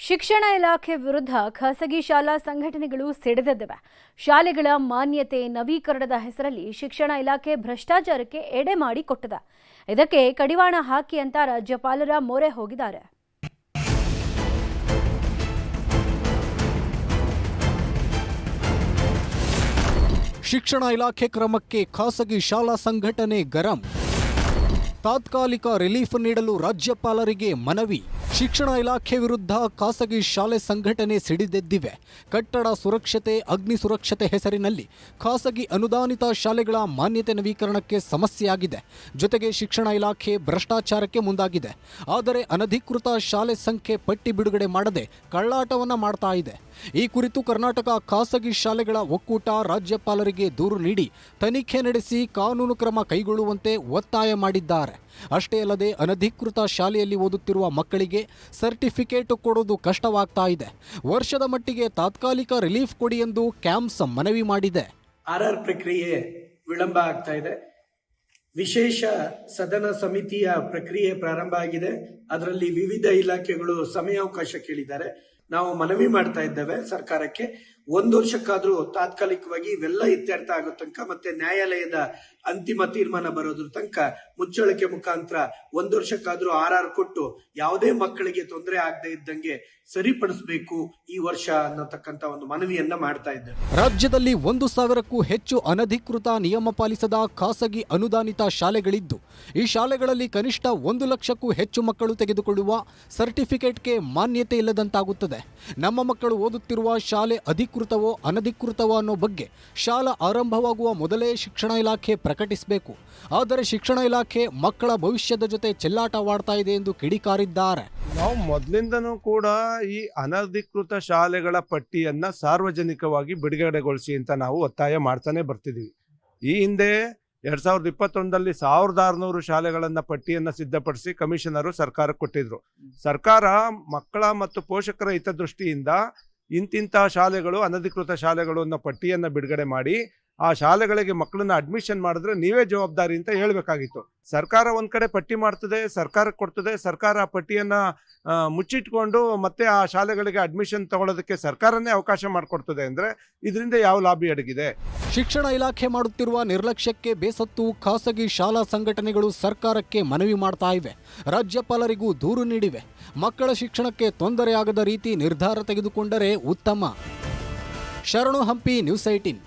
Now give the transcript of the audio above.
ಶಿಕ್ಷಣ ಇಲಾಖೆ ವಿರುದ್ಧ ಖಾಸಗಿ ಶಾಲಾ ಸಂಘಟನೆಗಳು ಸಿಡಿದೆದ್ದಿವೆ. ಶಾಲೆಗಳ ಮಾನ್ಯತೆ ನವೀಕರಣದ ಹೆಸರಲ್ಲಿ ಶಿಕ್ಷಣ ಇಲಾಖೆ ಭ್ರಷ್ಟಾಚಾರಕ್ಕೆ ಎಡೆ ಮಾಡಿಕೊಟ್ಟಿದೆ. ಇದಕ್ಕೆ ಕಡಿವಾಣ ಹಾಕಿ ಅಂತ ರಾಜ್ಯಪಾಲರ ಮೊರೆ ಹೋಗಿದ್ದಾರೆ. ಶಿಕ್ಷಣ ಇಲಾಖೆ ಕ್ರಮಕ್ಕೆ ಖಾಸಗಿ ಶಾಲಾ ಸಂಘಟನೆ ಗರಂ. ತಾತ್ಕಾಲಿಕ ರಿಲೀಫ್ ನೀಡಲು ರಾಜ್ಯಪಾಲರಿಗೆ ಮನವಿ. ಶಿಕ್ಷಣ ಇಲಾಖೆ ವಿರುದ್ಧ ಖಾಸಗಿ ಶಾಲೆ ಸಂಘಟನೆ ಸಿಡಿದೆದ್ದಿವೆ. ಕಟ್ಟಡ ಸುರಕ್ಷತೆ, ಅಗ್ನಿ ಸುರಕ್ಷತೆ ಹೆಸರಿನಲ್ಲಿ ಖಾಸಗಿ ಅನುದಾನಿತ ಶಾಲೆಗಳ ಮಾನ್ಯತೆ ನವೀಕರಣಕ್ಕೆ ಸಮಸ್ಯೆಯಾಗಿದೆ. ಜೊತೆಗೆ ಶಿಕ್ಷಣ ಇಲಾಖೆ ಭ್ರಷ್ಟಾಚಾರಕ್ಕೆ ಮುಂದಾಗಿದೆ. ಆದರೆ ಅನಧಿಕೃತ ಶಾಲೆ ಸಂಖ್ಯೆ ಪಟ್ಟಿ ಬಿಡುಗಡೆ ಮಾಡದೆ ಕಳ್ಳಾಟವನ್ನ ಮಾಡ್ತಾ ಇದೆ. ಈ ಕುರಿತು ಕರ್ನಾಟಕ ಖಾಸಗಿ ಶಾಲೆಗಳ ಒಕ್ಕೂಟ ರಾಜ್ಯಪಾಲರಿಗೆ ದೂರು ನೀಡಿ ತನಿಖೆ ನಡೆಸಿ ಕಾನೂನು ಕ್ರಮ ಕೈಗೊಳ್ಳುವಂತೆ ಒತ್ತಾಯ ಮಾಡಿದ್ದಾರೆ. ಅಷ್ಟೇ ಅಲ್ಲದೆ ಅನಧಿಕೃತ ಶಾಲೆಯಲ್ಲಿ ಓದುತ್ತಿರುವ ಮಕ್ಕಳಿಗೆ ಸರ್ಟಿಫಿಕೇಟ್ ಕೊಡೋದು ಕಷ್ಟವಾಗ್ತಾ ಇದೆ. ವರ್ಷದ ಮಟ್ಟಿಗೆ ತಾತ್ಕಾಲಿಕ ರಿಲೀಫ್ ಕೊಡಿ ಎಂದು ಕ್ಯಾಂಪ್ಸ್ ಮನವಿ ಮಾಡಿದೆ. ಆರ್ಆರ್ ಪ್ರಕ್ರಿಯೆ ವಿಳಂಬ ಆಗ್ತಾ ಇದೆ. ವಿಶೇಷ ಸದನ ಸಮಿತಿಯ ಪ್ರಕ್ರಿಯೆ ಪ್ರಾರಂಭ ಆಗಿದೆ. ಅದರಲ್ಲಿ ವಿವಿಧ ಇಲಾಖೆಗಳು ಸಮಯಾವಕಾಶ ಕೇಳಿದ್ದಾರೆ. ನಾವು ಮನವಿ ಮಾಡ್ತಾ ಇದ್ದೇವೆ ಸರ್ಕಾರಕ್ಕೆ, 1 ವರ್ಷಕ್ಕಾದ್ರೂ ತಾತ್ಕಾಲಿಕವಾಗಿ ಇವೆಲ್ಲ ಇತ್ಯರ್ಥ ಆಗೋ ತನಕ ಮತ್ತೆ ನ್ಯಾಯಾಲಯದ ಅಂತಿಮ ತೀರ್ಮಾನ ಬರೋದ್ರ ತನಕ ಮುಚ್ಚಳಿಕೆ ಮುಖಾಂತರ 1 ವರ್ಷಕ್ಕಾದ್ರೂ ಆರ್ಆರ್ ಕೊಟ್ಟು ಯಾವುದೇ ಮಕ್ಕಳಿಗೆ ತೊಂದರೆ ಆಗದೆ ಇದ್ದಂಗೆ ಸರಿಪಡಿಸಬೇಕು ಈ ವರ್ಷ ಅನ್ನತಕ್ಕಂತ ಒಂದು ಮನವಿಯನ್ನ ಮಾಡ್ತಾ ಇದ್ದೇವೆ. ರಾಜ್ಯದಲ್ಲಿ 1,000ಕ್ಕೂ ಹೆಚ್ಚು ಅನಧಿಕೃತ ನಿಯಮ ಪಾಲಿಸದ ಖಾಸಗಿ ಅನುದಾನಿತ ಶಾಲೆಗಳಿದ್ದು, ಈ ಶಾಲೆಗಳಲ್ಲಿ ಕನಿಷ್ಠ 1 ಲಕ್ಷಕ್ಕೂ ಹೆಚ್ಚು ಮಕ್ಕಳು ತೆಗೆದುಕೊಳ್ಳುವ ಸರ್ಟಿಫಿಕೇಟ್ಗೆ ಮಾನ್ಯತೆ ಇಲ್ಲದಂತಾಗುತ್ತದೆ. ನಮ್ಮ ಮಕ್ಕಳು ಓದುತ್ತಿರುವ ಶಾಲೆ ಅಧಿಕೃತವೋ ಅನಧಿಕೃತವೋ ಅನ್ನೋ ಬಗ್ಗೆ ಶಾಲಾ ಆರಂಭವಾಗುವ ಮೊದಲೇ ಶಿಕ್ಷಣ ಇಲಾಖೆ ಪ್ರಕಟಿಸಬೇಕು. ಆದರೆ ಶಿಕ್ಷಣ ಇಲಾಖೆ ಮಕ್ಕಳ ಭವಿಷ್ಯದ ಜೊತೆ ಚೆಲ್ಲಾಟವಾಡ್ತಾ ಇದೆ ಎಂದು ಕಿಡಿಕಾರಿದ್ದಾರೆ. ನಾವು ಮೊದಲಿಂದನೂ ಕೂಡ ಈ ಅನಧಿಕೃತ ಶಾಲೆಗಳ ಪಟ್ಟಿಯನ್ನ ಸಾರ್ವಜನಿಕವಾಗಿ ಬಿಡುಗಡೆಗೊಳಿಸಿ ಅಂತ ನಾವು ಒತ್ತಾಯ ಮಾಡ್ತಾನೆ ಬರ್ತಿದ್ದೀವಿ. ಈ ಹಿಂದೆ 2021ರಲ್ಲಿ 1600 ಶಾಲೆಗಳನ್ನ ಪಟ್ಟಿಯನ್ನ ಸಿದ್ಧಪಡಿಸಿ ಕಮಿಷನರು ಸರ್ಕಾರಕ್ಕೆ ಕೊಟ್ಟಿದ್ರು. ಸರ್ಕಾರ ಮಕ್ಕಳ ಮತ್ತು ಪೋಷಕರ ಹಿತದೃಷ್ಟಿಯಿಂದ ಇಂತಿಂಥ ಶಾಲೆಗಳು ಅನಧಿಕೃತ ಶಾಲೆಗಳು ಅನ್ನೋ ಪಟ್ಟಿಯನ್ನ ಬಿಡುಗಡೆ ಮಾಡಿ ಆ ಶಾಲೆಗಳಿಗೆ ಮಕ್ಕಳನ್ನ ಅಡ್ಮಿಷನ್ ಮಾಡಿದ್ರೆ ನೀವೇ ಜವಾಬ್ದಾರಿ ಅಂತ ಹೇಳ್ಬೇಕಾಗಿತ್ತು. ಸರ್ಕಾರ ಒಂದ್ ಕಡೆ ಪಟ್ಟಿ ಮಾಡ್ತದೆ, ಸರ್ಕಾರಕ್ಕೆ ಕೊಡ್ತದೆ. ಸರ್ಕಾರ ಆ ಪಟ್ಟಿಯನ್ನ ಮುಚ್ಚಿಟ್ಕೊಂಡು ಮತ್ತೆ ಆ ಶಾಲೆಗಳಿಗೆ ಅಡ್ಮಿಷನ್ ತಗೊಳ್ಳೋದಕ್ಕೆ ಸರ್ಕಾರನೇ ಅವಕಾಶ ಮಾಡಿಕೊಡ್ತದೆ ಅಂದ್ರೆ ಇದರಿಂದ ಯಾವ ಲಾಭಿ ಅಡಗಿದೆ? ಶಿಕ್ಷಣ ಇಲಾಖೆ ಮಾಡುತ್ತಿರುವ ನಿರ್ಲಕ್ಷ್ಯಕ್ಕೆ ಬೇಸತ್ತು ಖಾಸಗಿ ಶಾಲಾ ಸಂಘಟನೆಗಳು ಸರ್ಕಾರಕ್ಕೆ ಮನವಿ ಮಾಡ್ತಾ ಇವೆ. ರಾಜ್ಯಪಾಲರಿಗೂ ದೂರು ನೀಡಿವೆ. ಮಕ್ಕಳ ಶಿಕ್ಷಣಕ್ಕೆ ತೊಂದರೆಯಾಗದ ರೀತಿ ನಿರ್ಧಾರ ತೆಗೆದುಕೊಂಡರೆ ಉತ್ತಮ. ಶರಣು ಹಂಪಿ, ನ್ಯೂಸ್ 18.